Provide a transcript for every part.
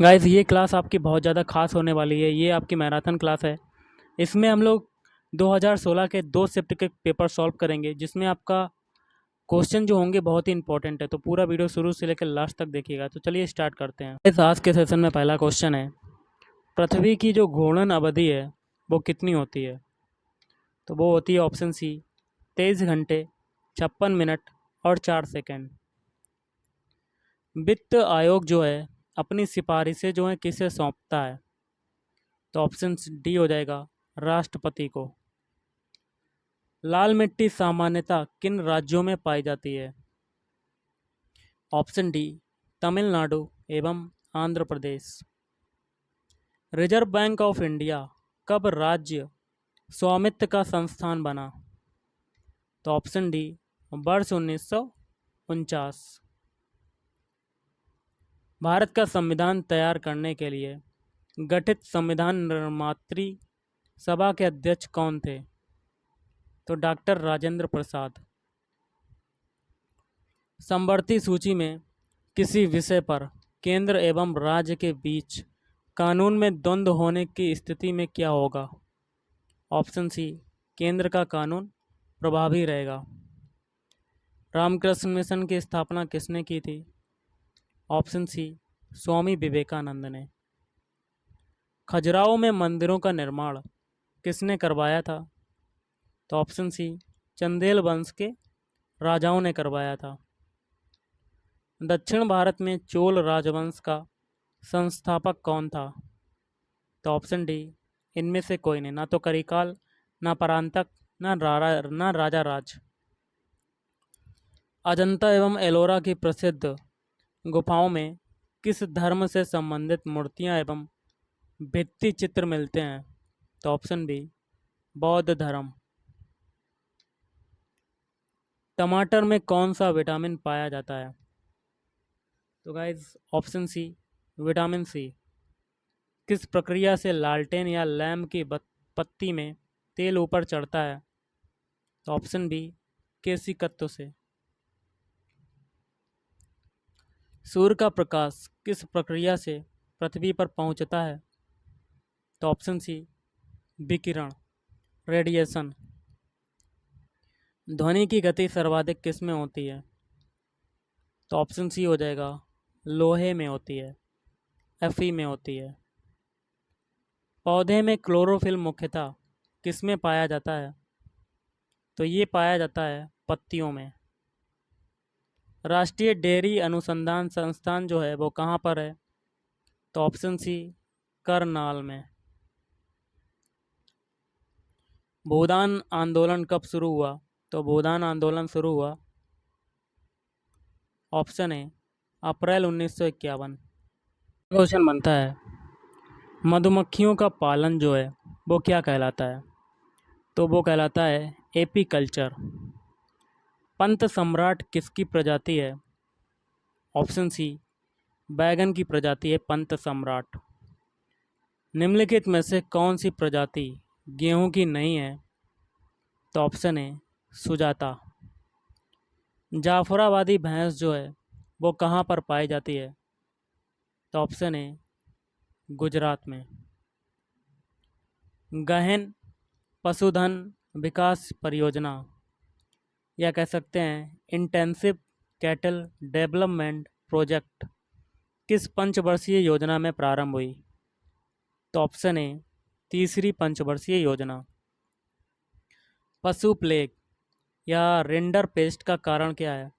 Guys ये class आपकी बहुत ज़्यादा खास होने वाली है। ये आपकी मैराथन क्लास है। इसमें हम लोग 2016 के 2 शिफ्ट के पेपर सॉल्व करेंगे, जिसमें आपका क्वेश्चन जो होंगे बहुत ही इंपॉर्टेंट है। तो पूरा वीडियो शुरू से लेकर लास्ट तक देखिएगा। तो चलिए स्टार्ट करते हैं। इस आज के सेशन में पहला क्वेश्चन है, पृथ्वी की जो घूर्णन अवधि है वो कितनी होती है? तो वो होती है ऑप्शन सी 23 घंटे 56 मिनट और 4 सेकेंड। वित्त आयोग जो है अपनी सिफारिशें जो हैं किसे सौंपता है? तो ऑप्शन डी हो जाएगा राष्ट्रपति को। लाल मिट्टी सामान्यतः किन राज्यों में पाई जाती है? ऑप्शन डी तमिलनाडु एवं Andhra Pradesh. Reserve bank of India कब राज्य स्वामित्व का संस्थान बना? तो ऑप्शन डी वर्ष 1949। भारत का संविधान तैयार करने के लिए गठित संविधान निर्मात्री सभा के अध्यक्ष कौन थे? तो डॉक्टर राजेंद्र प्रसाद। समवर्ती सूची में किसी विषय पर केंद्र एवं राज्य के बीच कानून में द्वंद्व होने की स्थिति में क्या होगा? ऑप्शन सी केंद्र का कानून प्रभावी रहेगा। रामकृष्ण मिशन की स्थापना किसने की थी? ऑप्शन सी स्वामी विवेकानंद ने। खजुराहो में मंदिरों का निर्माण किसने करवाया था? तो ऑप्शन सी चंदेल वंश के राजाओं ने करवाया था। दक्षिण भारत में चोल राजवंश का संस्थापक कौन था? तो ऑप्शन डी इनमें से कोई नहीं, ना तो करिकाल, ना परांतक, ना राजा राज। अजंता एवं एलोरा की प्रसिद्ध गुफाओं में किस धर्म से संबंधित मूर्तियां एवं भित्ति चित्र मिलते हैं? तो ऑप्शन बी बौद्ध धर्म। टमाटर में कौन सा विटामिन पाया जाता है? तो guys option C vitamin C. किस प्रक्रिया से लालटेन या लैम्प की पत्ती में तेल ऊपर चढ़ता है? तो ऑप्शन बी केशिकत्व से। सूर्य का प्रकाश किस प्रक्रिया से पृथ्वी पर पहुंचता है? तो ऑप्शन सी विकिरण, रेडिएशन। ध्वनि की गति सर्वाधिक किस में होती है? तो ऑप्शन सी हो जाएगा लोहे में होती है, Fe में होती है। पौधे में क्लोरोफिल मुख्यतः किस में पाया जाता है? तो ये पाया जाता है पत्तियों में। राष्ट्रीय डेयरी अनुसंधान संस्थान जो है वो कहाँ पर है? तो ऑप्शन सी करनाल में। भूदान आंदोलन कब शुरू हुआ? तो भूदान आंदोलन शुरू हुआ ऑप्शन ए अप्रैल 1951। क्वेश्चन बनता है मधुमक्खियों का पालन जो है वो क्या कहलाता है? तो वो कहलाता है एपीकल्चर। पंत सम्राट किसकी प्रजाति है? ऑप्शन सी बैगन की प्रजाति है पंत सम्राट। निम्नलिखित में से कौन सी प्रजाति गेहूं की नहीं है? तो ऑप्शन है सुजाता। जाफराबादी भैंस जो है वो कहाँ पर पाई जाती है? तो ऑप्शन है गुजरात में। गहन पशुधन विकास परियोजना या कह सकते हैं इंटेंसिव कैटल डेवलपमेंट प्रोजेक्ट किस पंचवर्षीय योजना में प्रारंभ हुई? तो ऑप्शन है तीसरी पंचवर्षीय योजना। पशु प्लेग या रिंडर पेस्ट का कारण क्या है?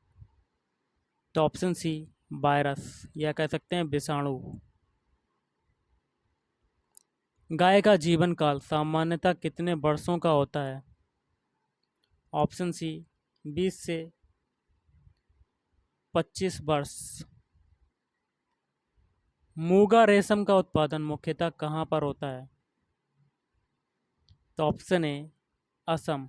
तो ऑप्शन सी वायरस या कह सकते हैं विषाणु। गाय का जीवन काल सामान्यतः कितने वर्षों का होता है? ऑप्शन सी 20 से 25 वर्ष। मूंगा रेशम का उत्पादन मुख्यतः कहाँ पर होता है? तो ऑप्शन ए असम।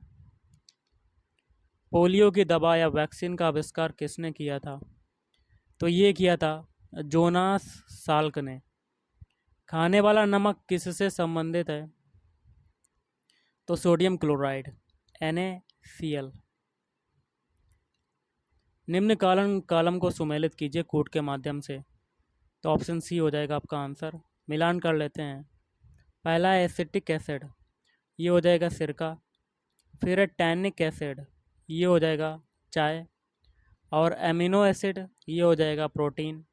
पोलियो की दवा या वैक्सीन का आविष्कार किसने किया था? तो ये किया था जोनास साल्क ने। खाने वाला नमक किससे संबंधित है? तो सोडियम क्लोराइड NaCl। निम्न कॉलम को सुमेलित कीजिए कूट के माध्यम से। तो ऑप्शन सी हो जाएगा आपका आंसर। मिलान कर लेते हैं। पहला है एसिटिक एसिड, ये हो जाएगा सिरका। फिर है टैनिक एसिड, ये हो जाएगा चाय। और एमिनो एसिड, ये हो जाएगा प्रोटीन।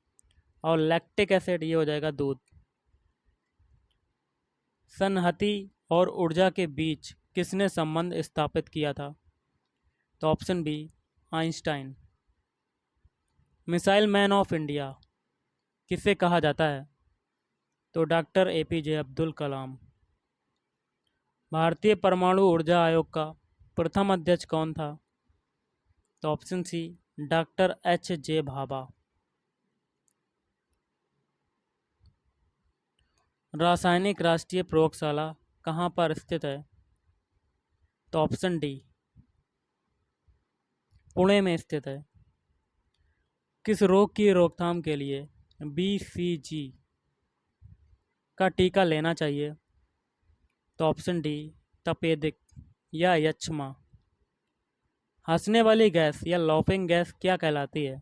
और लैक्टिक एसिड, ये हो जाएगा दूध। सनहती और ऊर्जा के बीच किसने संबंध स्थापित किया था? तो option B Einstein. Missile man of India किसे कहा जाता है? तो डॉक्टर एपीजे अब्दुल कलाम। भारतीय परमाणु ऊर्जा आयोग का प्रथम अध्यक्ष कौन था? तो option C doctor H J Bhabha. रासायनिक राष्ट्रीय प्रयोगशाला कहाँ पर स्थित है? तो ऑप्शन डी पुणे में स्थित है। किस रोग की रोकथाम के लिए बीसीजी का टीका लेना चाहिए? तो ऑप्शन डी तपेदिक या यक्ष्मा। हंसने वाली गैस या लॉफिंग गैस क्या कहलाती है?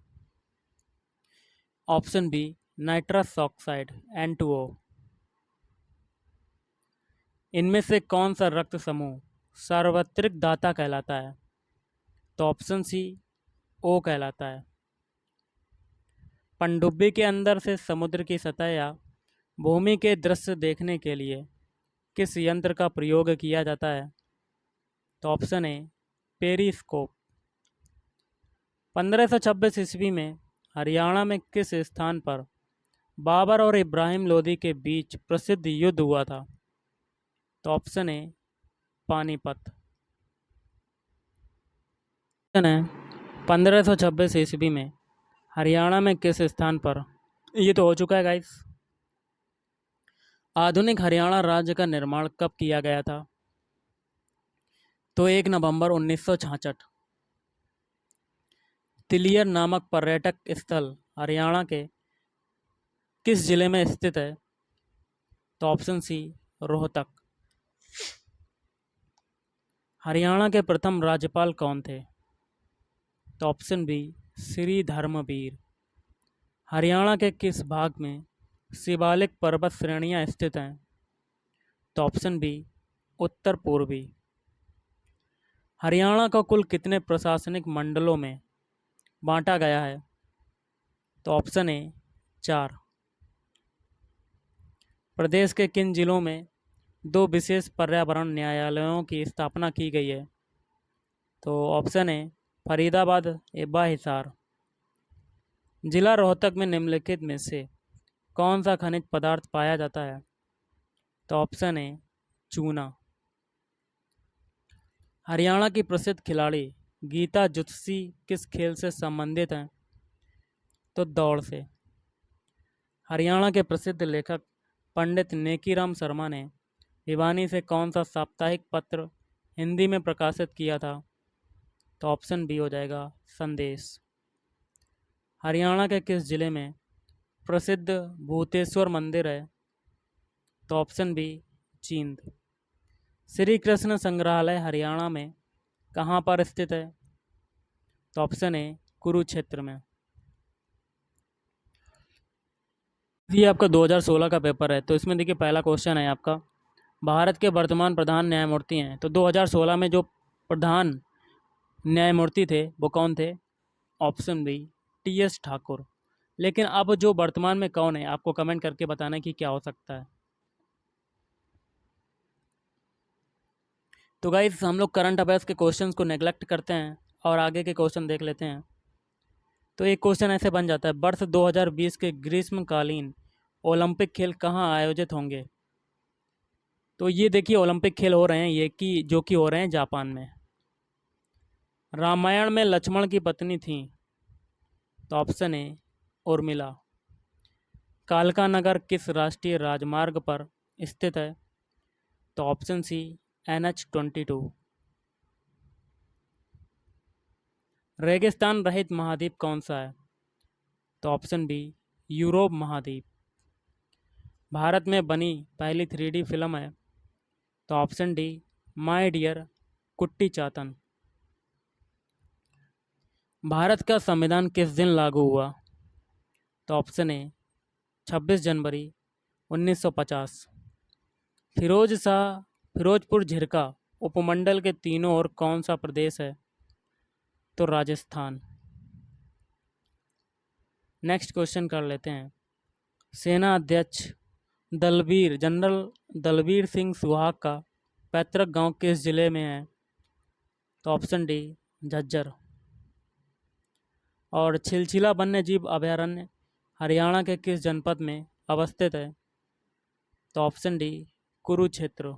Option B nitrous oxide N2O। इनमें से कौन सा रक्त समूह सार्वत्रिक दाता कहलाता है? तो ऑप्शन सी ओ कहलाता है। पनडुब्बी के अंदर से समुद्र की सतह या भूमि के दृश्य देखने के लिए किस यंत्र का प्रयोग किया जाता है? तो ऑप्शन ए पेरिस्कोप। 1526 ईस्वी में हरियाणा में किस स्थान पर बाबर और इब्राहिम लोदी के बीच प्रसिद्ध युद्ध हुआ था? तो ऑप्शन ए पानीपत। ऑप्शन है 1526 ईस्वी में हरियाणा में किस स्थान पर, ये तो हो चुका है गाइस। आधुनिक हरियाणा राज्य का निर्माण कब किया गया था? तो 1 नवंबर 1966। तिलियर नामक पर्यटक स्थल हरियाणा के किस जिले में स्थित है? तो ऑप्शन सी रोहतक। हरियाणा के प्रथम राज्यपाल कौन थे? तो ऑप्शन बी श्री धर्मवीर। हरियाणा के किस भाग में शिवालिक पर्वत श्रेणियां स्थित हैं? तो ऑप्शन बी उत्तर पूर्वी। हरियाणा को कुल कितने प्रशासनिक मंडलों में बांटा गया है? तो ऑप्शन ए 4। प्रदेश के किन जिलों में 2 विशेष पर्यावरण न्यायालयों की स्थापना की गई है? तो ऑप्शन ए फरीदाबाद एवं हिसार। जिला रोहतक में निम्नलिखित में से कौन सा खनिज पदार्थ पाया जाता है? तो ऑप्शन ए चूना। हरियाणा की प्रसिद्ध खिलाड़ी गीता जुत्सी किस खेल से संबंधित हैं? तो दौड़ से। हरियाणा के प्रसिद्ध लेखक पंडित नेकीराम शर्मा ने भिवानी से कौन सा साप्ताहिक पत्र हिंदी में प्रकाशित किया था? तो ऑप्शन बी हो जाएगा संदेश। हरियाणा के किस जिले में प्रसिद्ध भूतेश्वर मंदिर है? तो ऑप्शन बी जींद। श्री कृष्ण संग्रहालय हरियाणा में कहाँ पर स्थित है? तो ऑप्शन ए कुरुक्षेत्र में। ये आपका 2016 का पेपर है, तो इसमें देखिए पहला क्वेश्चन है आपका, भारत के वर्तमान प्रधान न्यायमूर्ति हैं। तो 2016 में जो प्रधान न्यायमूर्ति थे वो कौन थे? Option B TS Thakur. लेकिन अब जो वर्तमान में कौन है, आपको कमेंट करके बताना है कि क्या हो सकता है। तो गाइस हम लोग करंट अफेयर्स के क्वेश्चंस को नेग्लेक्ट करते हैं और आगे के क्वेश्चन देख लेते हैं। तो एक क्वेश्चन ऐसे बन जाता है, वर्ष 2020 के ग्रीष्मकालीन ओलंपिक खेल कहाँ आयोजित होंगे? तो ये देखिए ओलंपिक खेल हो रहे हैं ये कि जो कि हो रहे हैं जापान में। रामायण में लक्ष्मण की पत्नी थी? तो ऑप्शन ए उर्मिला। कालका नगर किस राष्ट्रीय राजमार्ग पर स्थित है? तो ऑप्शन सी NH-22। रेगिस्तान रहित महाद्वीप कौन सा है? तो ऑप्शन बी यूरोप महाद्वीप। भारत में बनी पहली 3D फिल्म है? तो ऑप्शन डी माय डियर कुट्टी चातन। भारत का संविधान किस दिन लागू हुआ? तो ऑप्शन ए 26 जनवरी 1950। फिरोजपुर झिरका उपमंडल के तीनों ओर कौन सा प्रदेश है? तो राजस्थान। नेक्स्ट क्वेश्चन कर लेते हैं। सेना अध्यक्ष जनरल दलबीर सिंह सुहाग का पैतृक गांव किस जिले में है? तो ऑप्शन डी झज्जर। और छिलछिला वन्यजीव अभयारण्य हरियाणा के किस जनपद में अवस्थित है? तो ऑप्शन डी कुरुक्षेत्र।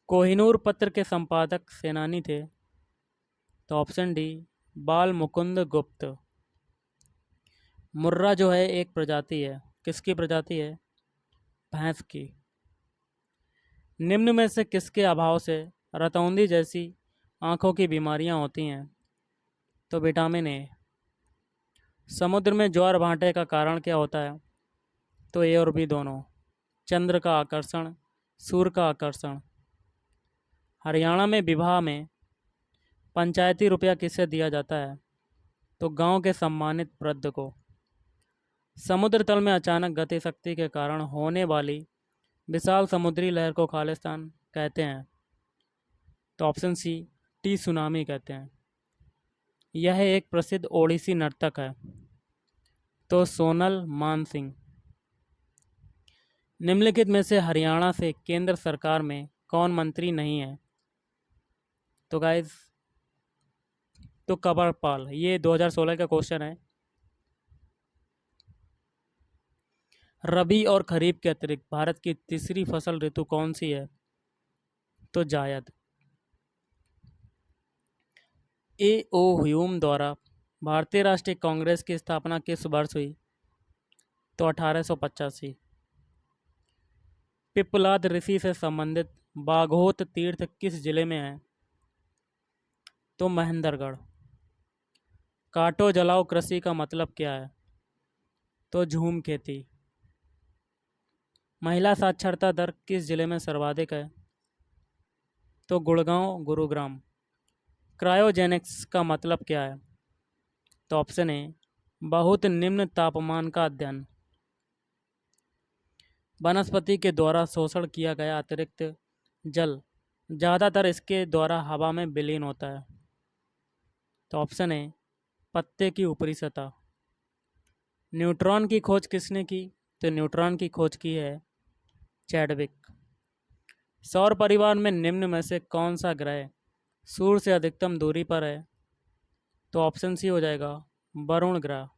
कोहिनूर पत्र के संपादक सेनानी थे? तो ऑप्शन डी बाल मुकुंद गुप्त। मुर्रा जो है एक प्रजाति है, किसकी प्रजाति है? भैंस की। निम्न में से किसके अभाव से रतौंधी जैसी आंखों की बीमारियां होती हैं? तो विटामिन ए। समुद्र में ज्वार भाटे का कारण क्या होता है? तो ए और बी दोनों। चंद्र का आकर्षण, सूर्य का आकर्षण। हरियाणा में विवाह में पंचायती रुपया किसे दिया जाता है? तो गांव के सम्मानित वृद्ध को। समुद्र तल में अचानक गति शक्ति के कारण होने वाली विशाल समुद्री लहर को खालिस्तान कहते हैं? तो ऑप्शन सी टी सुनामी कहते हैं। यह एक प्रसिद्ध ओडिसी नर्तक है? तो सोनल मानसिंह। निम्नलिखित में से हरियाणा से केंद्र सरकार में कौन मंत्री नहीं है? तो गाइस तो कंवरपाल। ये 2016 का क्वेश्चन है। रबी और खरीफ के अतिरिक्त भारत की तीसरी फसल ऋतु कौन सी है? तो जायद। ए ओ ह्यूम द्वारा भारतीय राष्ट्रीय कांग्रेस की स्थापना किस वर्ष हुई? तो 1885। पिप्पलाद ऋषि से संबंधित बाघोत तीर्थ किस जिले में है? तो महेंद्रगढ़। काटो जलाओ कृषि का मतलब क्या है? तो झूम खेती। महिला साक्षरता दर किस जिले में सर्वाधिक है? तो गुड़गांव गुरुग्राम। क्रायोजेनिक्स का मतलब क्या है? तो ऑप्शन ए बहुत निम्न तापमान का अध्ययन। वनस्पति के द्वारा शोषण किया गया अतिरिक्त जल ज़्यादातर इसके द्वारा हवा में विलीन होता है? तो ऑप्शन ए पत्ते की ऊपरी सतह। न्यूट्रॉन की खोज किसने की? तो न्यूट्रॉन की खोज की है चैडविक। सौर परिवार में निम्न में से कौन सा ग्रह सूर्य से अधिकतम दूरी पर है? तो ऑप्शन सी हो जाएगा वरुण ग्रह।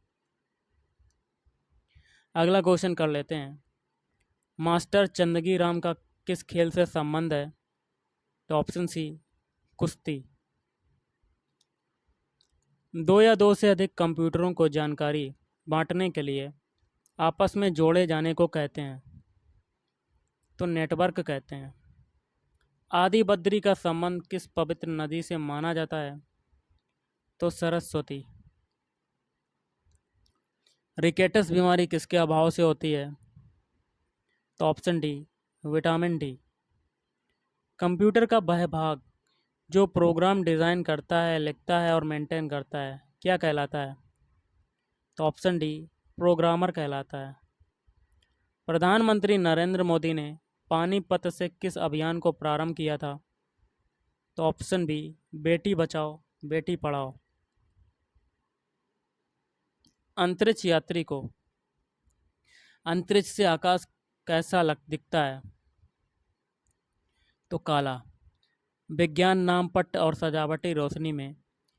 अगला क्वेश्चन कर लेते हैं। मास्टर चंदगी राम का किस खेल से संबंध है? तो ऑप्शन सी कुश्ती। दो या दो से अधिक कंप्यूटरों को जानकारी बांटने के लिए आपस में जोड़े जाने को कहते हैं? तो नेटवर्क कहते हैं। आदि बद्री का संबंध किस पवित्र नदी से माना जाता है? तो सरस्वती। रिकेटस बीमारी किसके अभाव से होती है? तो option D vitamin D. Computer का वह भाग जो प्रोग्राम डिज़ाइन करता है, लिखता है और मेंटेन करता है क्या कहलाता है? तो ऑप्शन डी प्रोग्रामर कहलाता है। प्रधानमंत्री नरेंद्र मोदी ने पानीपत से किस अभियान को प्रारंभ किया था? तो ऑप्शन बी बेटी बचाओ बेटी पढ़ाओ। अंतरिक्ष यात्री को अंतरिक्ष से आकाश कैसा दिखता है? तो काला। विज्ञान नामपट्ट और सजावटी रोशनी में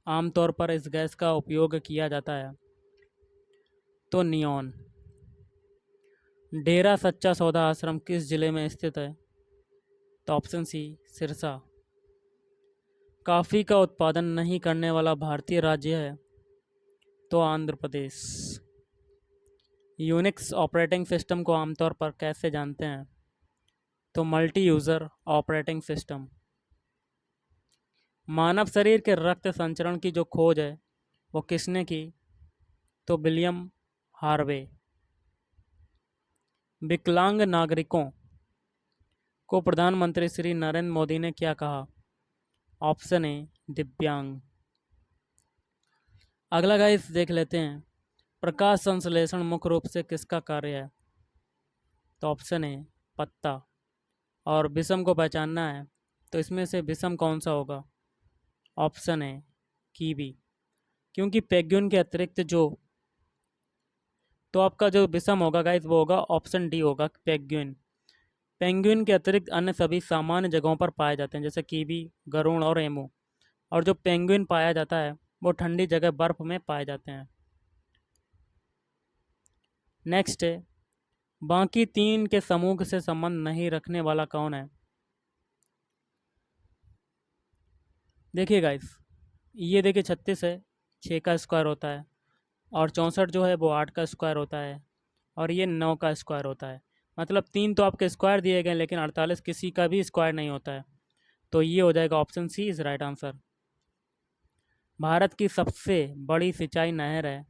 आमतौर पर इस गैस का उपयोग किया जाता है? तो नियॉन। डेरा सच्चा सौदा आश्रम किस जिले में स्थित है? तो ऑप्शन सी सिरसा। कॉफ़ी का उत्पादन नहीं करने वाला भारतीय राज्य है? तो Andhra Pradesh. Unix operating system को आमतौर पर कैसे जानते हैं? तो मल्टी यूज़र ऑपरेटिंग सिस्टम। मानव शरीर के रक्त संचरण की जो खोज है वो किसने की? तो विलियम हार्वे। विकलांग नागरिकों को प्रधानमंत्री श्री नरेंद्र मोदी ने क्या कहा? ऑप्शन ए दिव्यांग। अगला गाइस देख लेते हैं। प्रकाश संश्लेषण मुख्य रूप से किसका कार्य है? तो ऑप्शन ए पत्ता। और विषम को पहचानना है, तो इसमें से विषम कौन सा होगा? Option A kiwi. क्योंकि पेंगुइन के अतिरिक्त जो, तो आपका जो विषम होगा गाइस वो होगा ऑप्शन डी होगा पेंगुइन। पेंगुइन के अतिरिक्त अन्य सभी सामान्य जगहों पर पाए जाते हैं, जैसे कीवी, गरुड़ और एमू। और जो पेंगुइन पाया जाता है वो ठंडी जगह बर्फ में पाए जाते हैं। नेक्स्ट है, बाकी तीन के समूह से संबंध नहीं रखने वाला कौन है? देखिए गाइस, ये देखिए 36 है, 6 का स्क्वायर होता है। और 64 जो है वो 8 का स्क्वायर होता है। और ये 9 का स्क्वायर होता है। मतलब तीन तो आपके स्क्वायर दिए गए, लेकिन 48 किसी का भी स्क्वायर नहीं होता है। तो ये हो जाएगा option C is right answer. Bharat की सबसे बड़ी सिंचाई नहर है,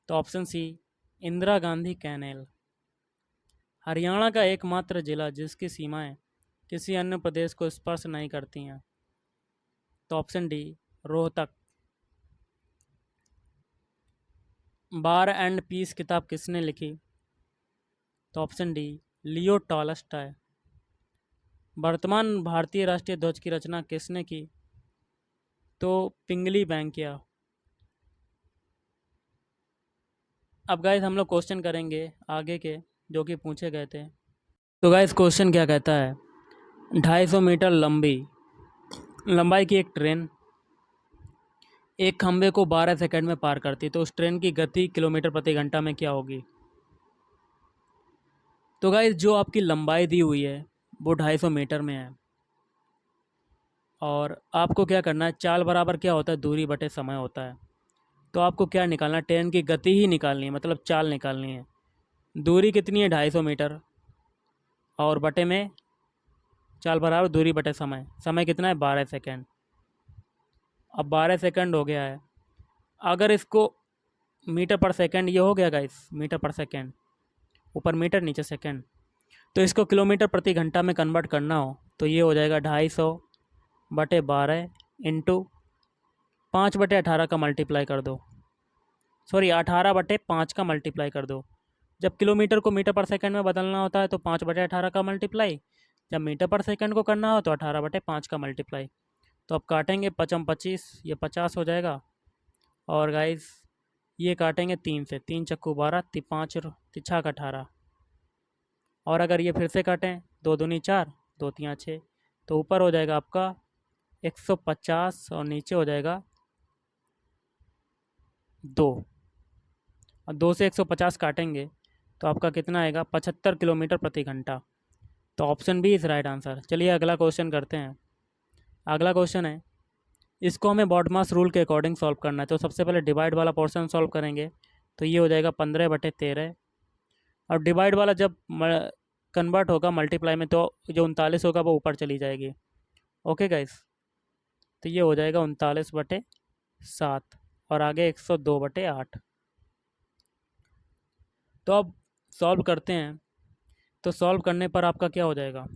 तो option C Indira Gandhi canal. Haryana का एकमात्र जिला जिसकी सीमाएं किसी अन्य प्रदेश को स्पर्श नहीं करती हैं, तो option D Rohtak. War and peace किताब किसने लिखी? तो ऑप्शन डी लियो टॉलस्टॉय। वर्तमान भारतीय राष्ट्रीय ध्वज की रचना किसने की? तो पिंगली बैंकिया। अब गाइस हम लोग क्वेश्चन करेंगे आगे के, जो कि पूछे गए थे। तो गाइस क्वेश्चन क्या कहता है, 250 मीटर लंबाई की एक ट्रेन एक खंबे को 12 सेकंड में पार करती, तो उस ट्रेन की गति किलोमीटर प्रति घंटा में क्या होगी? तो गाइस जो आपकी लंबाई दी हुई है वो 250 मीटर में है। और आपको क्या करना है, चाल बराबर क्या होता है, दूरी बटे समय होता है। तो आपको क्या निकालना है, ट्रेन की गति ही निकालनी है, मतलब चाल निकालनी है। दूरी कितनी है, 250 मीटर। और बटे में चाल बराबर दूरी बटे समय, समय कितना है, 12 सेकंड। अब 12 सेकंड हो गया है। अगर इसको मीटर पर सेकंड ये हो गया गाइस, मीटर पर सेकंड, ऊपर मीटर नीचे सेकंड, तो इसको किलोमीटर प्रति घंटा में कन्वर्ट करना हो तो ये हो जाएगा 250 बटे 12 इंटू 5/18 का मल्टीप्लाई कर दो, सॉरी 18/5 का मल्टीप्लाई कर दो। जब किलोमीटर को मीटर पर सेकंड में बदलना होता है तो 5/18 का मल्टीप्लाई, जब मीटर पर सेकंड को करना हो तो 18/5 का मल्टीप्लाई। तो अब काटेंगे 5×25, ये 50 हो जाएगा। और गाइस ये काटेंगे 3 से, 3 चक्कू 12, 5 तिछा का 18। और अगर ये फिर से काटें, 2 दूनी 4, 2 तियाँ 6, तो ऊपर हो जाएगा आपका 150 और नीचे हो जाएगा 2। और 2 से 150 काटेंगे तो आपका कितना आएगा, 75 किलोमीटर प्रति घंटा। तो option B is right answer. चलिए अगला क्वेश्चन करते हैं। अगला क्वेश्चन है, इसको हमें बॉडमास रूल के अकॉर्डिंग सॉल्व करना है। तो सबसे पहले डिवाइड वाला पोर्शन सॉल्व करेंगे, तो ये हो जाएगा 15/13। और डिवाइड वाला जब कन्वर्ट होगा मल्टीप्लाई में, तो जो 39 होगा वो ऊपर चली जाएगी। ओके गाइस, तो ये हो जाएगा 39/7 और आगे 102/8। तो अब सॉल्व करते हैं। तो सॉल्व करने पर आपका क्या हो जाएगा,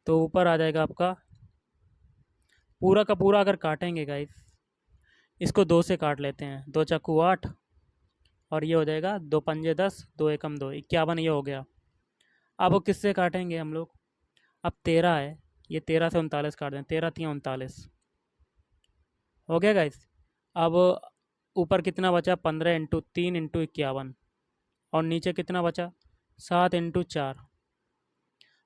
तो ऊपर आ जाएगा आपका पूरा का पूरा। अगर काटेंगे गाइस, इसको 2 से काट लेते हैं, 2 चाकू 8 और ये हो जाएगा 2 पंजे 10, 2 एकम 2, 51 ये हो गया। अब वो किससे काटेंगे हम लोग, अब 13 है, ये 13 से 39 काट दें, 13 3 39 हो गया गाइस। अब ऊपर कितना बचा, 15×3×51 और नीचे कितना बचा, 7×4।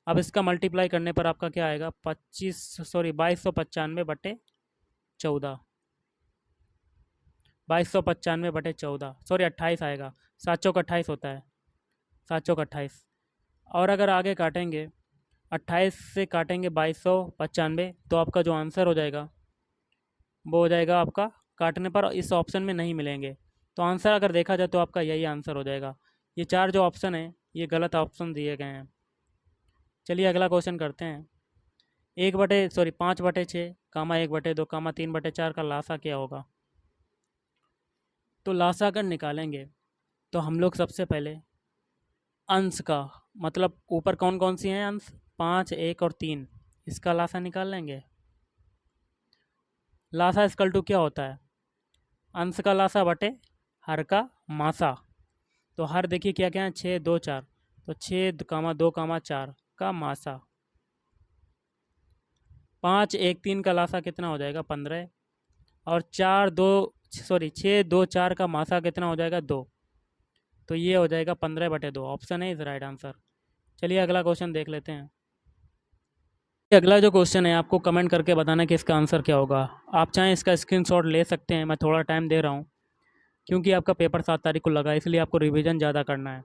अब इसका मल्टीप्लाई करने पर आपका क्या आएगा, 2295/14, 2295/14, सॉरी 28 आएगा। 7 चौक 28 होता है, 7 चौक 28। और अगर आगे काटेंगे, 28 से काटेंगे 2295, तो आपका जो आंसर हो जाएगा वो हो जाएगा आपका, काटने पर इस ऑप्शन में नहीं मिलेंगे। तो आंसर अगर देखा जाए तो आपका यही आंसर हो जाएगा। ये 4 जो ऑप्शन है ये गलत ऑप्शन दिए गए हैं। चलिए अगला क्वेश्चन करते हैं। 5/6 कामा 1/2 कामा 3/4 का लासा क्या होगा? तो लासा अगर निकालेंगे तो हम लोग सबसे पहले अंश का, मतलब ऊपर कौन कौन सी हैं अंश, 5, 1 और 3, इसका लासा निकाल लेंगे। लासा इक्वल टू क्या होता है, अंश का लासा बटे हर का मासा। तो हर देखिए क्या क्या है, 6 2 4, तो 6 कामा 2 कामा 4 का मासा। 5 1 3 का लासा कितना हो जाएगा 15, और 6 2 4 का मासा कितना हो जाएगा 2, तो ये हो जाएगा 15/2। ऑप्शन है इज राइट आंसर। चलिए अगला क्वेश्चन देख लेते हैं। अगला जो क्वेश्चन है आपको कमेंट करके बताना कि इसका आंसर क्या होगा। आप चाहें इसका स्क्रीनशॉट ले सकते हैं, मैं थोड़ा टाइम दे रहा हूँ क्योंकि आपका पेपर 7 तारीख को लगा है, इसलिए आपको रिवीजन ज़्यादा करना है।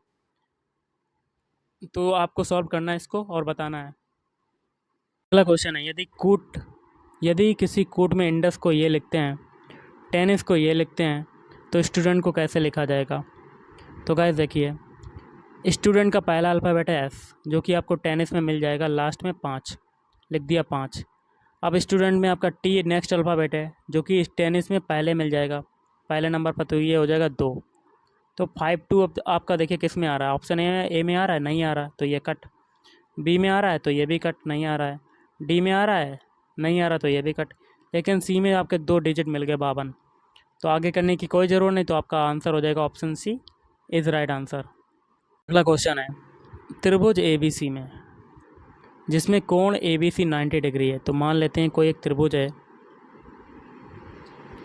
तो आपको सॉल्व करना है इसको और बताना है। अगला क्वेश्चन है, यदि किसी कूट में इंडस को ये लिखते हैं, टेनिस को ये लिखते हैं, तो स्टूडेंट को कैसे लिखा जाएगा। तो गाइस देखिए, स्टूडेंट का पहला अल्फ़ाबेट है एस, जो कि आपको टेनिस में मिल जाएगा लास्ट में 5, लिख दिया 5। अब स्टूडेंट में आपका टी नेक्स्ट अल्फ़ाबेट है, जो कि टेनिस में पहले मिल जाएगा पहले नंबर पर, तो ये हो जाएगा 2। तो 5 2 अब आपका देखिए किस में आ रहा है, ऑप्शन ए में आ रहा है, नहीं आ रहा, तो ये कट। बी में आ रहा है तो ये भी कट, नहीं आ रहा है। डी में आ रहा है, नहीं आ रहा, तो ये भी कट। लेकिन सी में आपके 2 डिजिट मिल गए 52, तो आगे करने की कोई ज़रूरत नहीं, तो आपका आंसर हो जाएगा option C is right answer. अगला क्वेश्चन है, त्रिभुज ए बी सी में जिसमें कोण ए बी सी 90 डिग्री है। तो मान लेते हैं कोई एक त्रिभुज है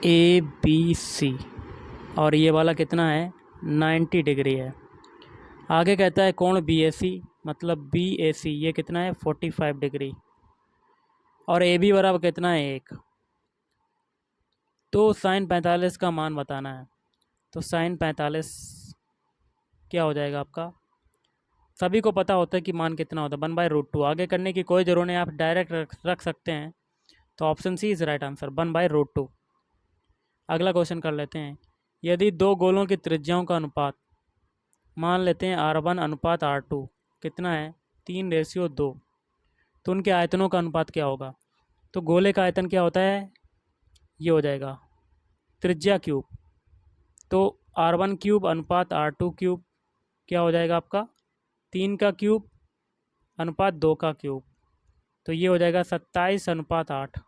ए बी सी, और ये वाला कितना है 90 डिग्री है। आगे कहता है कोण बी ए सी, मतलब बी ए सी ये कितना है 45 डिग्री, और ए बी बराबर कितना है 1। तो साइन 45 का मान बताना है। तो साइन 45 क्या हो जाएगा आपका, सभी को पता होता है कि मान कितना होता है 1/√2। आगे करने की कोई ज़रूरत नहीं, आप डायरेक्ट रख सकते हैं। तो option C is right answer 1/√2। अगला क्वेश्चन कर लेते हैं, यदि दो गोलों की त्रिज्याओं का अनुपात मान लेते हैं R1 अनुपात R2 कितना है 3:2, तो उनके आयतनों का अनुपात क्या होगा। तो गोले का आयतन क्या होता है, ये हो जाएगा त्रिज्या क्यूब, तो R1 क्यूब अनुपात R2 क्यूब क्या हो जाएगा आपका 3 का क्यूब अनुपात 2 का क्यूब, तो ये हो जाएगा 27/8।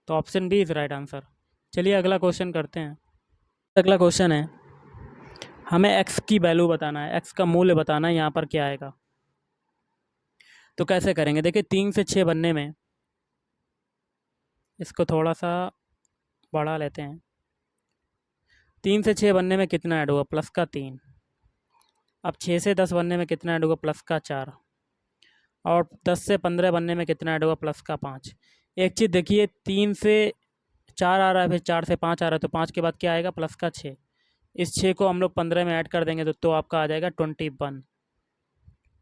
तो option B is right answer. चलिए अगला क्वेश्चन करते हैं। अगला क्वेश्चन है, हमें x की वैल्यू बताना है, x का मूल्य बताना है, यहाँ पर क्या आएगा। तो कैसे करेंगे, देखिए 3 से 6 बनने में, इसको थोड़ा सा बढ़ा लेते हैं। 3 से 6 बनने में कितना ऐड होगा, प्लस का 3। अब 6 से 10 बनने में कितना ऐड होगा, प्लस का 4। और 10 से 15 बनने में कितना ऐड होगा, प्लस का 5। एक चीज़ देखिए, 3 से 4 आ रहा है, फिर 4 से 5 आ रहा है, तो 5 के बाद क्या आएगा, प्लस का 6। इस 6 को हम लोग 15 में ऐड कर देंगे तो आपका आ जाएगा 21।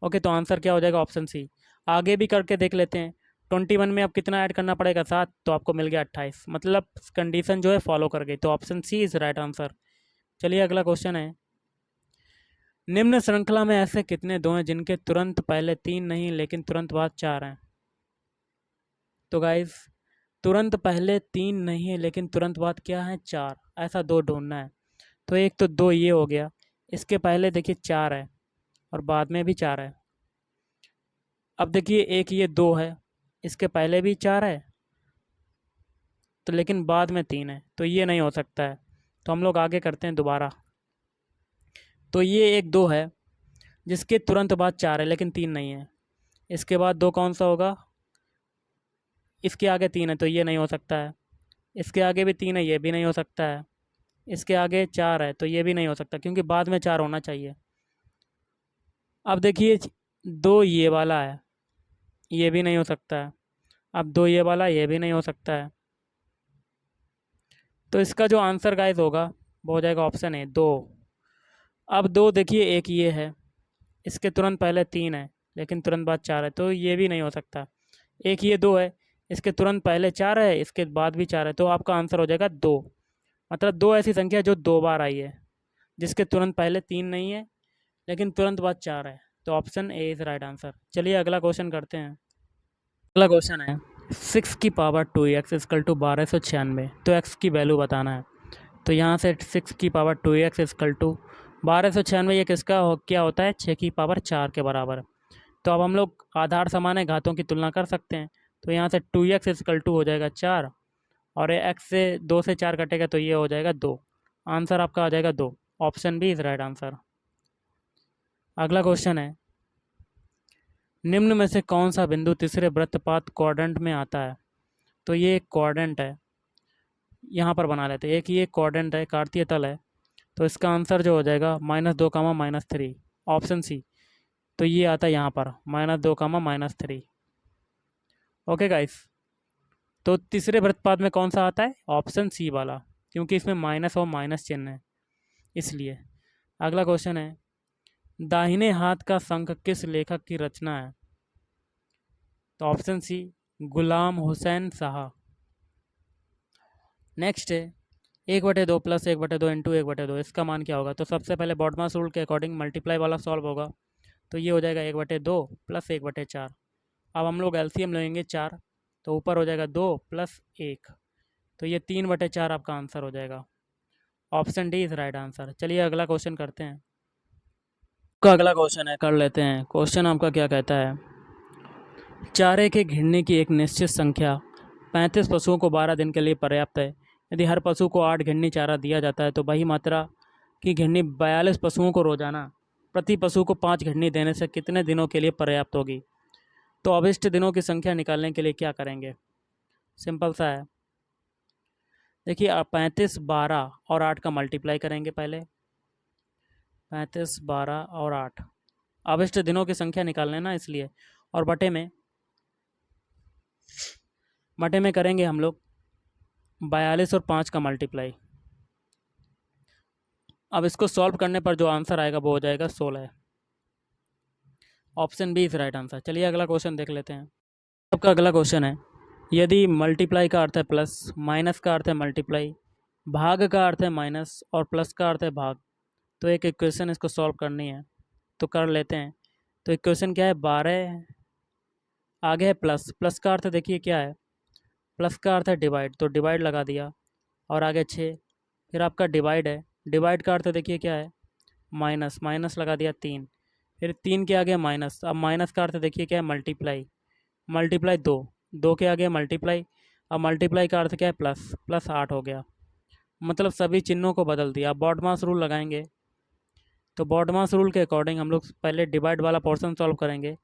ओके, तो आंसर क्या हो जाएगा, ऑप्शन सी। आगे भी करके देख लेते हैं। 21 में अब कितना ऐड करना पड़ेगा, 7, तो आपको मिल गया 28, मतलब कंडीशन जो है फॉलो कर गई। तो option C is right answer. चलिए अगला क्वेश्चन है, निम्न श्रृंखला में ऐसे कितने दो हैं जिनके तुरंत पहले 3 नहीं लेकिन तुरंत बाद 4 हैं। तो गाइस, तुरंत पहले 3 नहीं है लेकिन तुरंत बाद क्या है 4, ऐसा 2 ढूंढना है। तो एक तो 2 ये हो गया, इसके पहले देखिए 4 है और बाद में भी 4 है। अब देखिए एक ये 2 है, इसके पहले भी 4 है, तो लेकिन बाद में 3 है, तो ये नहीं हो सकता है। तो हम लोग आगे करते हैं दोबारा। तो ये एक 2 है जिसके तुरंत बाद 4 है लेकिन 3 नहीं है। इसके बाद 2 कौन सा होगा, इसके आगे 3 है, तो ये नहीं हो सकता है। इसके आगे भी 3 है, ये भी नहीं हो सकता है। इसके आगे 4 है, तो ये भी नहीं हो सकता क्योंकि बाद में 4 होना चाहिए। अब देखिए 2 ये वाला है, ये भी नहीं हो सकता है। अब 2 ये वाला, ये भी नहीं हो सकता है। तो इसका जो आंसर गाइस होगा वो हो जाएगा ऑप्शन ए 2। अब 2 देखिए एक ये है, इसके तुरंत पहले 3 है लेकिन तुरंत बाद 4 है, तो ये भी नहीं हो सकता। एक ये 2 है, इसके तुरंत पहले 4 है, इसके बाद भी 4 है, तो आपका आंसर हो जाएगा 2। मतलब 2 ऐसी संख्या जो 2 बार आई है, जिसके तुरंत पहले 3 नहीं है लेकिन तुरंत बाद 4 है। तो option A is right answer. चलिए अगला क्वेश्चन करते हैं। अगला क्वेश्चन है 6 की पावर 2x इजकल टू 1296, तो x की वैल्यू बताना है। तो यहाँ से 6 की पावर 2x इजकल टू 1296, ये किसका क्या होता है 6 की पावर 4 के बराबर। तो अब हम लोग आधार समान है, घातों की तुलना कर सकते हैं। तो यहाँ से 2x इजकल टू हो जाएगा 4, और एक्स से 2 से 4 कटेगा तो ये हो जाएगा 2। आंसर आपका आ जाएगा 2। Option B is right answer. अगला क्वेश्चन है, निम्न में से कौन सा बिंदु तीसरे वृत्तपात क्वाड्रेंट में आता है? तो ये एक क्वाड्रेंट है, यहाँ पर बना लेते हैं। एक ये क्वाड्रेंट है, कार्तीय तल है, तो इसका आंसर जो हो जाएगा -2, ऑप्शन सी। तो ये आता है यहाँ पर -2, ओके गाइस। तो तीसरे वृत्तपात में कौन सा आता है? ऑप्शन सी वाला, क्योंकि इसमें माइनस और माइनस चिन्ह है इसलिए। अगला क्वेश्चन है, दाहिने हाथ का शंख किस लेखक की रचना है? तो ऑप्शन सी, गुलाम हुसैन शाह। नेक्स्ट है, 1/2 प्लस 1/2 इंटू 1/2, इसका मान क्या होगा? तो सबसे पहले बॉडमास रूल के अकॉर्डिंग मल्टीप्लाई वाला सॉल्व होगा, तो ये हो जाएगा 1/2 प्लस 1/4। अब हम लोग एलसीएम लेंगे 4, तो ऊपर हो जाएगा 2 प्लस 1, तो ये 3/4 आपका आंसर हो जाएगा। Option D is right answer. चलिए अगला क्वेश्चन करते हैं। का अगला क्वेश्चन है, कर लेते हैं। क्वेश्चन आपका क्या कहता है, चारे के घिरने की एक निश्चित संख्या 35 पशुओं को 12 दिन के लिए पर्याप्त है। यदि हर पशु को 8 घिरनी चारा दिया जाता है तो वही मात्रा की घिरनी 42 पशुओं को रोजाना प्रति पशु को 5 घिरनी देने से कितने दिनों के लिए पर्याप्त होगी? तो अभिष्ट दिनों की संख्या निकालने के लिए क्या करेंगे? सिंपल सा है, देखिए 35, 12 और 8 का मल्टीप्लाई करेंगे पहले। 35, 12 और 8 अभिष्ट दिनों की संख्या निकालने ना, इसलिए। और बटे में करेंगे हम लोग 42 और 5 का मल्टीप्लाई। अब इसको सॉल्व करने पर जो आंसर आएगा वो हो जाएगा 16। Option B is right answer. चलिए अगला क्वेश्चन देख लेते हैं। आपका अगला क्वेश्चन है, यदि मल्टीप्लाई का अर्थ है प्लस, माइनस का अर्थ है मल्टीप्लाई, भाग का अर्थ है माइनस और प्लस का अर्थ है भाग, तो एक इक्वेशन इसको सॉल्व करनी है, तो कर लेते हैं। तो इक्वेशन क्या है, 12 आगे है प्लस, प्लस का अर्थ देखिए क्या है, प्लस का अर्थ है डिवाइड, तो डिवाइड लगा दिया। और आगे 6, फिर आपका डिवाइड है, डिवाइड का अर्थ देखिए क्या है, माइनस, माइनस लगा दिया 3, फिर 3 के आगे माइनस, अब माइनस का अर्थ देखिए क्या है, मल्टीप्लाई, मल्टीप्लाई 2, 2 के आगे मल्टीप्लाई, अब मल्टीप्लाई का अर्थ क्या है, प्लस, प्लस 8 हो गया। मतलब सभी चिन्हों को बदल दिया। अब बॉडमास रूल लगाएंगे, तो बॉडमास रूल के अकॉर्डिंग हम लोग पहले डिवाइड वाला पोर्शन सॉल्व करेंगे।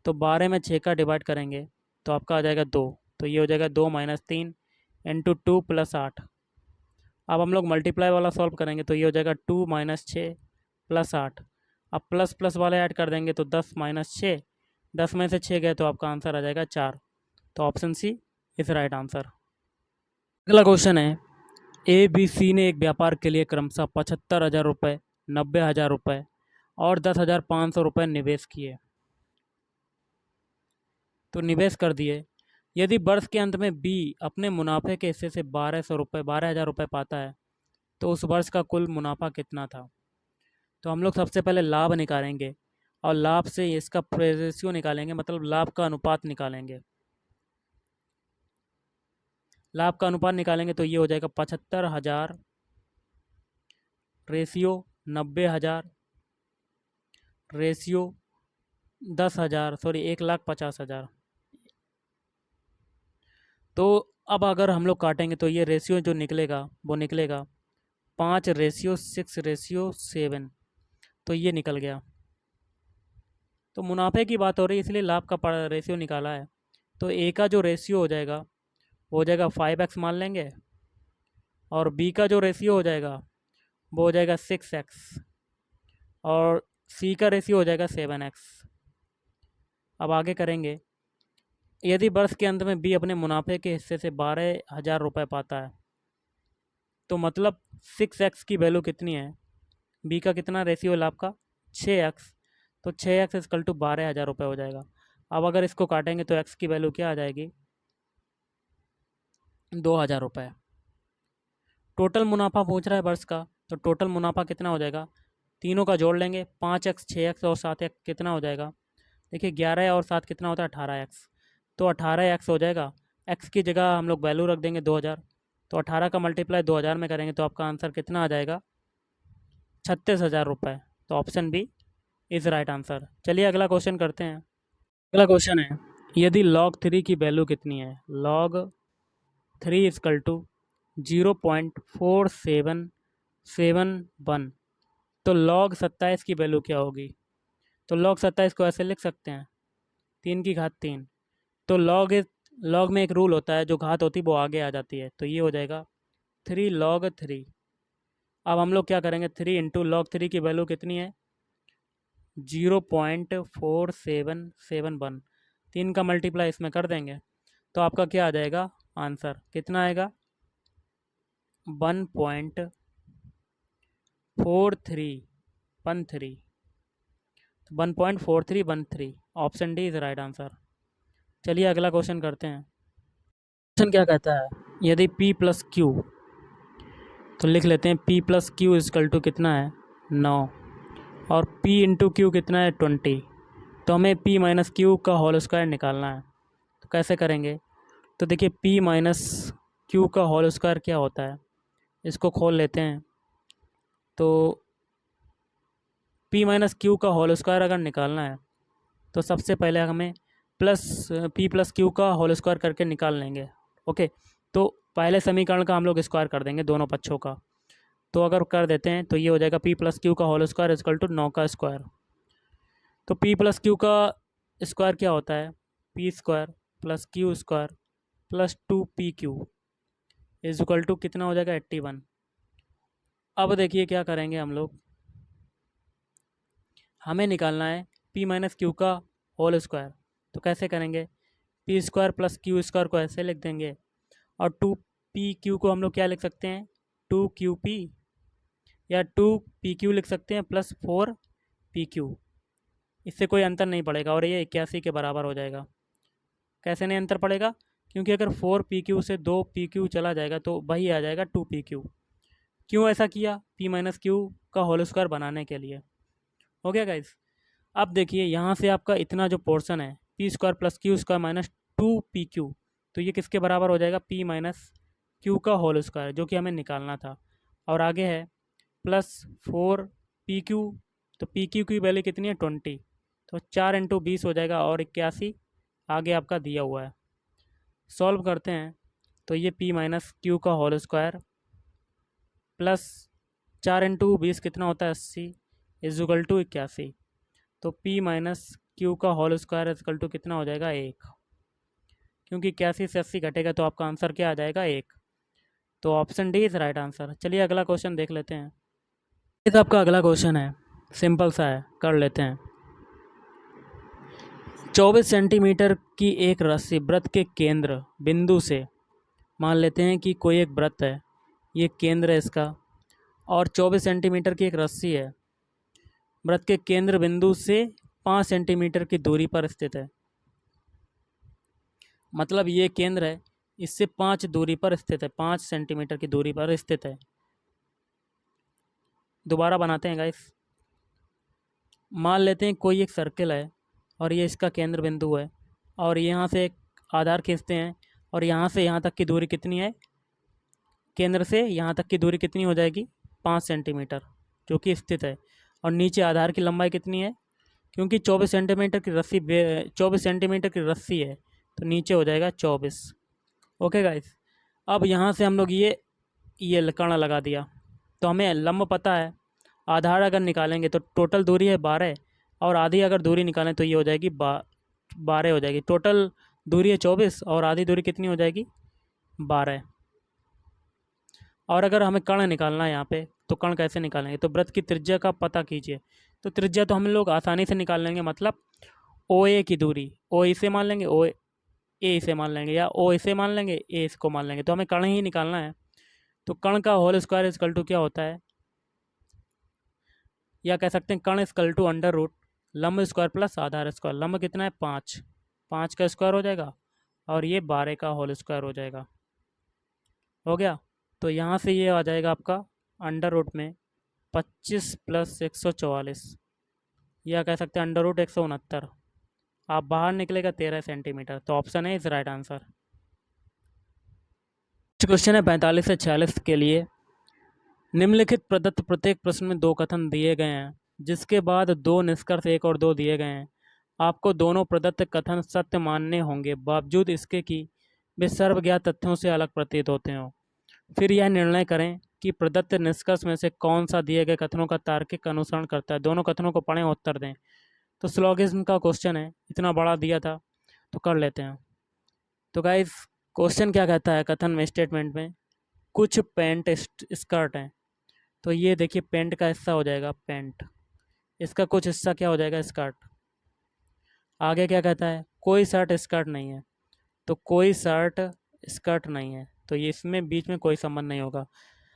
तो 12 में 6 का डिवाइड करेंगे तो आपका आ जाएगा 2, तो ये हो जाएगा 2 - 3 इंटू 2 + 8। अब हम लोग मल्टीप्लाई वाला सॉल्व करेंगे तो ये हो जाएगा 2 - 6 + 8। अब प्लस प्लस वाले ऐड कर देंगे तो 10 - 6, 10 में से 6 गए तो आपका आंसर आ जाएगा 4। तो option C is right answer. अगला क्वेश्चन है, ए बी सी ने एक व्यापार के लिए क्रमशः 75,000 रुपये, 90,000 रुपये और 10,500 रुपये निवेश किए। तो निवेश कर दिए। यदि वर्ष के अंत में बी अपने मुनाफे के हिस्से से 12,000 रुपये पाता है तो उस वर्ष का कुल मुनाफा कितना था? तो हम लोग सबसे पहले लाभ निकालेंगे और लाभ से इसका रेशियो निकालेंगे, मतलब लाभ का अनुपात निकालेंगे। लाभ का अनुपात निकालेंगे तो ये हो जाएगा 75,000 रेशियो 90,000 रेशियो 10,000, सॉरी 1,50,000। तो अब अगर हम लोग काटेंगे तो ये रेशियो जो निकलेगा वो निकलेगा 5:6:7, तो ये निकल गया। तो मुनाफे की बात हो रही है इसलिए लाभ का रेशियो निकाला है। तो ए का जो रेशियो हो जाएगा वो हो जाएगा 5x मान लेंगे, और बी का जो रेशियो हो जाएगा वो हो जाएगा 6x, और सी का रेशियो हो जाएगा 7x। अब आगे करेंगे, यदि वर्ष के अंत में बी अपने मुनाफे के हिस्से से 12,000 रुपये पाता है तो मतलब 6x की वैल्यू कितनी है, बी का कितना रेशियो है लाभ का, 6x, तो 6x इक्वल टू 12,000 रुपये हो जाएगा। अब अगर इसको काटेंगे तो x की वैल्यू क्या आ जाएगी, 2,000 रुपये। टोटल मुनाफा पूछ रहा है वर्ष का, तो टोटल मुनाफा कितना हो जाएगा, तीनों का जोड़ लेंगे, 5x, 6x और 7x कितना हो जाएगा, देखिए 11 और 7 कितना होता है, 18x, तो 18x हो जाएगा। x की जगह हम लोग वैल्यू रख देंगे 2,000, तो 18 का मल्टीप्लाई 2,000 में करेंगे तो आपका आंसर कितना आ जाएगा, 36,000 रुपये। तो option B is right answer. चलिए अगला क्वेश्चन करते हैं। अगला क्वेश्चन है, यदि log 3 की वैल्यू कितनी है, log 3 इजकल टू 0.4771। तो log 27 की वैल्यू क्या होगी? तो log 27 को ऐसे लिख सकते हैं 3 की घात 3। तो log में एक रूल होता है, जो घात होती है वो आगे आ जाती है, तो ये हो जाएगा 3 log 3। अब हम लोग क्या करेंगे, 3 इंटू लॉग 3 की वैल्यू कितनी है? 0.4771। 3 का मल्टीप्लाई इसमें कर देंगे तो आपका क्या आ जाएगा आंसर? कितना आएगा? 1.4313। 1.4313। Option D is right answer. चलिए अगला क्वेश्चन करते हैं। क्वेश्चन क्या कहता है, यदि p प्लस क्यू, तो लिख लेते हैं p plus q equal to कितना है? 9। और p इंटू क्यू कितना है? 20। तो हमें p माइनस क्यू का होल स्क्वायर निकालना है। तो कैसे करेंगे? तो देखिए p माइनस क्यू का होल स्क्वायर क्या होता है, इसको खोल लेते हैं। तो p माइनस क्यू का होल स्क्वायर अगर निकालना है तो सबसे पहले हमें p प्लस क्यू का होल स्क्वायर करके निकाल लेंगे। ओके, तो पहले समीकरण का हम लोग स्क्वायर कर देंगे दोनों पक्षों का। तो अगर कर देते हैं तो ये हो जाएगा p प्लस क्यू का होल स्क्वायर इजकल टू 9 का स्क्वायर। तो p प्लस क्यू का स्क्वायर क्या होता है? p square plus q square plus 2pq is equal to कितना हो जाएगा? 81। अब देखिए क्या करेंगे हम लोग, हमें निकालना है p माइनस क्यू का होल स्क्वायर। तो कैसे करेंगे? p square plus q square को ऐसे लिख देंगे, और 2pq को हम लोग क्या लिख सकते हैं? 2qp, या 2pq लिख सकते हैं प्लस 4pq। इससे कोई अंतर नहीं पड़ेगा और ये 81 के बराबर हो जाएगा। कैसे नहीं अंतर पड़ेगा? क्योंकि अगर 4pq से 2pq चला जाएगा तो वही आ जाएगा 2pq। क्यों ऐसा किया? p माइनस क्यू का होल स्क्वायर बनाने के लिए। हो गया गाइस। अब देखिए यहाँ से आपका इतना जो पोर्शन है p square plus q square minus 2pq, तो ये किसके बराबर हो जाएगा? p माइनस क्यू का होल स्क्वायर, जो कि हमें निकालना था। और आगे है प्लस 4pq, तो pq की वैल्यू कितनी है? 20। तो 4 इंटू 20 हो जाएगा और 81 आगे आपका दिया हुआ है। सॉल्व करते हैं तो ये p माइनस क्यू का होल स्क्वायर प्लस 4 इंटू 20 कितना होता है? 80 इज इक्वल टू 81। तो p माइनस क्यू का whole square is equal to कितना हो जाएगा? 1। क्योंकि 81 से 80 घटेगा तो आपका आंसर क्या आ जाएगा? 1। तो option D is right answer. चलिए अगला क्वेश्चन देख लेते हैं। ये तो आपका अगला क्वेश्चन है, सिंपल सा है, कर लेते हैं। 24 सेंटीमीटर की एक रस्सी वृत्त के केंद्र बिंदु से, मान लेते हैं कि कोई एक वृत्त है, ये केंद्र है इसका, और 24 सेंटीमीटर की एक रस्सी है, वृत्त के केंद्र बिंदु से 5 सेंटीमीटर की दूरी पर स्थित है। मतलब ये केंद्र है, इससे 5 दूरी पर स्थित है, 5 सेंटीमीटर की दूरी पर स्थित है। दोबारा बनाते हैं गाइस। मान लेते हैं कोई एक सर्कल है और ये इसका केंद्र बिंदु है, और यहाँ से एक आधार खींचते हैं, और यहाँ से यहाँ तक की दूरी कितनी है? केंद्र से यहाँ तक की दूरी कितनी हो जाएगी? 5 सेंटीमीटर, जो कि स्थित है। और नीचे आधार की लंबाई कितनी है? क्योंकि 24 सेंटीमीटर की रस्सी 24 सेंटीमीटर की रस्सी है, तो नीचे हो जाएगा 24। Okay guys. अब यहाँ से हम लोग ये कर्ण लगा दिया, तो हमें लंब पता है। आधार अगर निकालेंगे तो टोटल दूरी है 12, और आधी अगर दूरी निकालें तो ये हो जाएगी 12 हो जाएगी। टोटल दूरी है 24 और आधी दूरी कितनी हो जाएगी? 12। और अगर हमें कर्ण निकालना है यहाँ पे, तो कर्ण कैसे निकालेंगे? तो वृत्त की त्रिज्या का पता कीजिए। तो त्रिज्या तो हम लोग आसानी से निकाल लेंगे, मतलब ओ ए की दूरी, ओ इसे मान लेंगे, ओ ए इसे मान लेंगे, या ओ इसे मान लेंगे, ए इसको मान लेंगे। तो हमें कर्ण ही निकालना है। तो कर्ण का होल स्क्वायर इजकल टू क्या होता है? या कह सकते हैं कर्ण इजकल टू अंडर रूट लंब स्क्वायर प्लस आधार स्क्वायर। लंब कितना है? 5। 5 का स्क्वायर हो जाएगा, और ये 12 का होल स्क्वायर हो जाएगा। हो गया। तो यहाँ से ये आ जाएगा आपका अंडर रूट में 25 प्लस 144, या कह सकते हैं अंडर रूट 169। आप बाहर निकलेगा 13 सेंटीमीटर। तो ऑप्शन है इज राइट आंसर। क्वेश्चन है 45 से 46 के लिए। निम्नलिखित प्रदत्त प्रत्येक प्रश्न में 2 कथन दिए गए हैं, जिसके बाद 2 निष्कर्ष 1 और 2 दिए गए हैं। आपको दोनों प्रदत्त कथन सत्य मानने होंगे, बावजूद इसके कि वे सर्वज्ञात तथ्यों से अलग प्रतीत होते हों। फिर यह निर्णय करें कि प्रदत्त निष्कर्ष में से कौन सा दिए गए कथनों का तार्किक अनुसरण करता है। दोनों कथनों को पढ़ें और उत्तर दें। तो स्लोगिज्म का क्वेश्चन है, इतना बड़ा दिया था तो कर लेते हैं। तो गाइस क्वेश्चन क्या कहता है कथन में, स्टेटमेंट में, कुछ पैंट स्कर्ट हैं। तो ये देखिए पैंट का हिस्सा हो जाएगा पैंट, इसका कुछ हिस्सा क्या हो जाएगा स्कर्ट। आगे क्या कहता है, कोई शर्ट स्कर्ट नहीं है। तो कोई शर्ट स्कर्ट नहीं है, तो ये इसमें बीच में कोई संबंध नहीं होगा।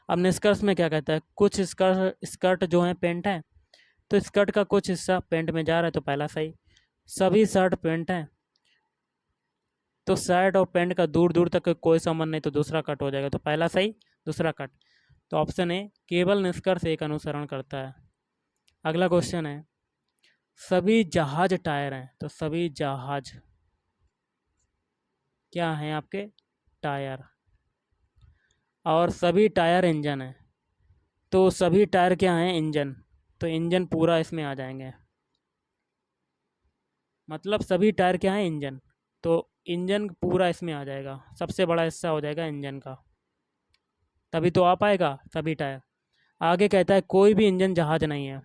अब निष्कर्ष में क्या कहता है, कुछ स्कर्ट स्कर्ट जो है पेंट है, तो स्कर्ट का कुछ हिस्सा पेंट में जा रहा है, तो पहला सही। सभी शर्ट पेंट हैं, तो शर्ट और पेंट का दूर दूर तक कोई संबंध नहीं, तो दूसरा कट हो जाएगा, तो पहला सही दूसरा कट। तो ऑप्शन ए केवल निष्कर्ष एक अनुसरण करता है। अगला क्वेश्चन है, सभी जहाज टायर हैं। तो सभी जहाज क्या हैं आपके, टायर। और सभी टायर इंजन है, तो सभी टायर क्या हैं, इंजन। तो इंजन पूरा इसमें आ जाएंगे, मतलब सभी टायर क्या हैं, इंजन। तो इंजन पूरा इसमें आ जाएगा, सबसे बड़ा हिस्सा हो जाएगा इंजन का, तभी तो आ पाएगा सभी टायर। आगे कहता है कोई भी इंजन जहाज नहीं है।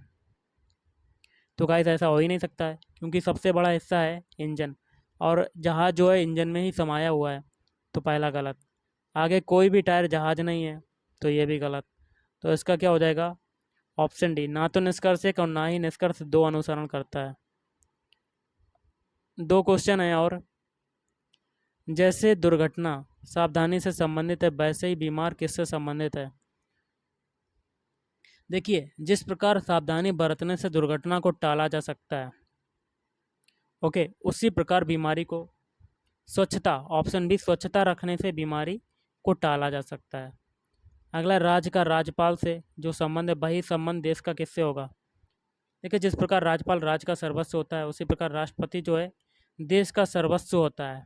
तो गाइस ऐसा हो ही नहीं सकता है, क्योंकि सबसे बड़ा हिस्सा है इंजन, और जहाज जो है इंजन में ही समाया हुआ है, तो पहला गलत। आगे कोई भी टायर जहाज नहीं है, तो ये भी गलत। तो इसका क्या हो जाएगा, ऑप्शन डी, ना तो निष्कर्ष एक और ना ही निष्कर्ष दो अनुसरण करता है। दो क्वेश्चन है और, जैसे दुर्घटना सावधानी से संबंधित है, वैसे ही बीमार किससे संबंधित है। देखिए जिस प्रकार सावधानी बरतने से दुर्घटना को टाला जा सकता है, ओके, उसी प्रकार बीमारी को, स्वच्छता, ऑप्शन बी, स्वच्छता रखने से बीमारी को टाला जा सकता है। अगला, राज्य का राज्यपाल से जो संबंध है, वही संबंध देश का किससे होगा। देखिए जिस प्रकार राज्यपाल राज्य का सर्वस्व होता है, उसी प्रकार राष्ट्रपति जो है देश का सर्वस्व होता है,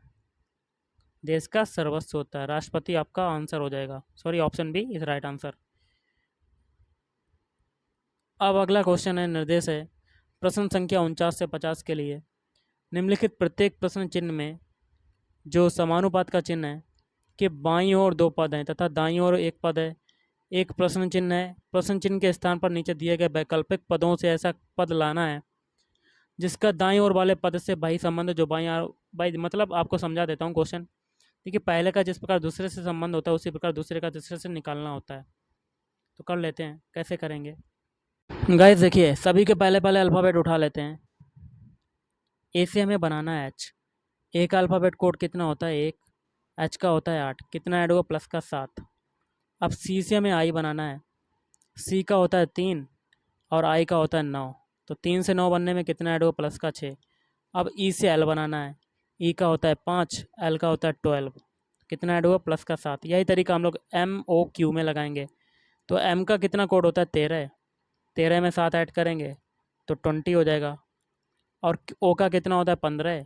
देश का सर्वस्व होता है। राष्ट्रपति आपका आंसर हो जाएगा, sorry option B is right answer. अब अगला क्वेश्चन है, निर्देश है, प्रश्न संख्या 49 से 50 के लिए निम्नलिखित प्रत्येक प्रश्न चिन्ह में जो समानुपात का चिन्ह है कि बाईं ओर दो पद हैं तथा दाईं ओर एक पद है, एक प्रश्न चिन्ह है। प्रश्न चिन्ह के स्थान पर नीचे दिए गए वैकल्पिक पदों से ऐसा पद लाना है जिसका दाईं ओर वाले पद से वही संबंध जो बाई, मतलब आपको समझा देता हूँ क्वेश्चन। देखिए पहले का जिस प्रकार दूसरे से संबंध होता है, उसी प्रकार दूसरे का तीसरे से निकालना होता है। तो कर लेते हैं, कैसे करेंगे गाइस। देखिए सभी के पहले पहले अल्फ़ाबेट उठा लेते हैं। ए से हमें बनाना है एच। ए का अल्फ़ाबेट कोड कितना होता है, एक। एच का होता है 8, कितना ऐड होगा, प्लस का 7। अब सी से हमें आई बनाना है। सी का होता है 3 और आई का होता है 9, तो 3 से 9 बनने में कितना ऐड होगा, प्लस का 6। अब ई से एल बनाना है। ई का होता है 5, एल का होता है 12, कितना ऐड होगा, प्लस का 7। यही तरीका हम लोग एम ओ क्यू में लगाएंगे। तो एम का कितना कोड होता है, 13, 13 में 7 ऐड करेंगे तो 20 हो जाएगा। और ओ का कितना होता है, 15,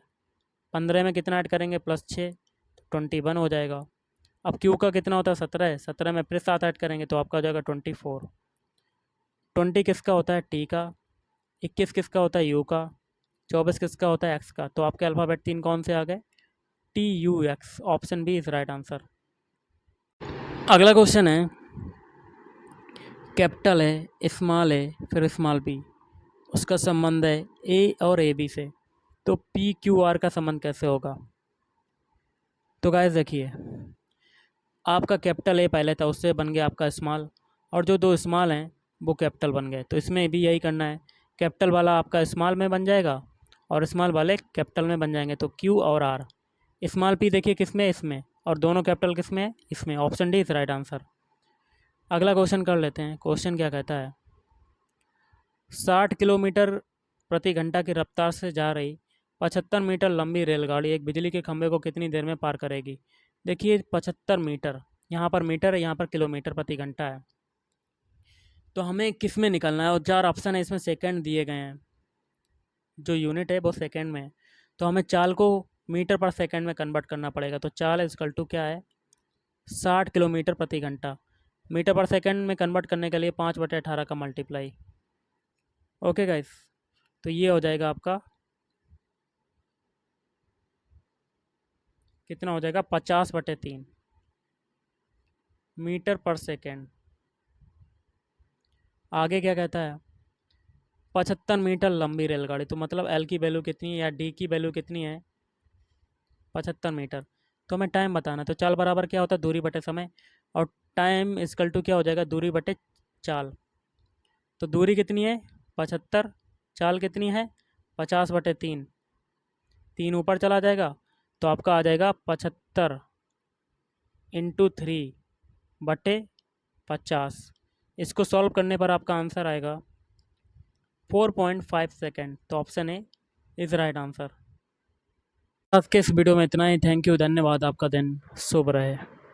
15 में कितना ऐड करेंगे, प्लस 6, तो 21 हो जाएगा। अब क्यू का कितना होता है, 17, 17 में फिर 7 ऐड करेंगे तो आपका हो जाएगा 24। 20 किसका होता है, टी का। 21 किसका होता है, यू का। 24 किसका होता है, एक्स का। तो आपके अल्फ़ाबेट 3 कौन से आ गए, T U X, option B is right answer. अगला क्वेश्चन है, कैपिटल है, स्मॉल है, फिर स्मॉल बी, उसका संबंध है ए और ए बी से। तो पी क्यू आर का संबंध कैसे होगा। तो गाइस देखिए, आपका कैपिटल ए पहले था, उससे बन गया आपका स्मॉल, और जो दो स्मॉल हैं वो कैपिटल बन गए। तो इसमें भी यही करना है, कैपिटल वाला आपका स्मॉल में बन जाएगा और स्मॉल वाले कैपिटल में बन जाएंगे। तो क्यू और आर, स्मॉल पी देखिए किसमें, इसमें, और दोनों कैपिटल किसमें है, इसमें। Option D is right answer. अगला क्वेश्चन कर लेते हैं। क्वेश्चन क्या कहता है, 60 किलोमीटर प्रति घंटा की रफ्तार से जा रही 75 मीटर लंबी रेलगाड़ी एक बिजली के खंभे को कितनी देर में पार करेगी। देखिए 75 मीटर, यहाँ पर मीटर है, यहाँ पर किलोमीटर प्रति घंटा है। तो हमें किस में निकलना है, और 4 ऑप्शन है इसमें, सेकंड दिए गए हैं, जो यूनिट है वो सेकंड में है। तो हमें चाल को मीटर पर सेकंड में कन्वर्ट करना पड़ेगा। तो चाल इजकल टू क्या है, 60 किलोमीटर प्रति घंटा। मीटर पर सेकंड में कन्वर्ट करने के लिए 5/18 का मल्टीप्लाई। ओके गाइस, तो ये हो जाएगा आपका कितना हो जाएगा 50/3 मीटर पर सेकेंड। आगे क्या कहता है 75 मीटर लंबी रेलगाड़ी, तो मतलब एल की वैल्यू कितनी है या डी की वैल्यू कितनी है 75 मीटर। तो हमें टाइम बताना है, तो चाल बराबर क्या होता है दूरी बटे समय, और टाइम इक्वल टू क्या हो जाएगा दूरी बटे चाल। तो दूरी कितनी है 75, चाल कितनी है 50/3, 3 ऊपर चला जाएगा तो आपका आ जाएगा 75 इंटू 3/50। इसको सॉल्व करने पर आपका आंसर आएगा 4.5 सेकेंड। तो option A is right answer. आज के इस वीडियो में इतना ही। थैंक यू, धन्यवाद। आपका दिन शुभ रहे।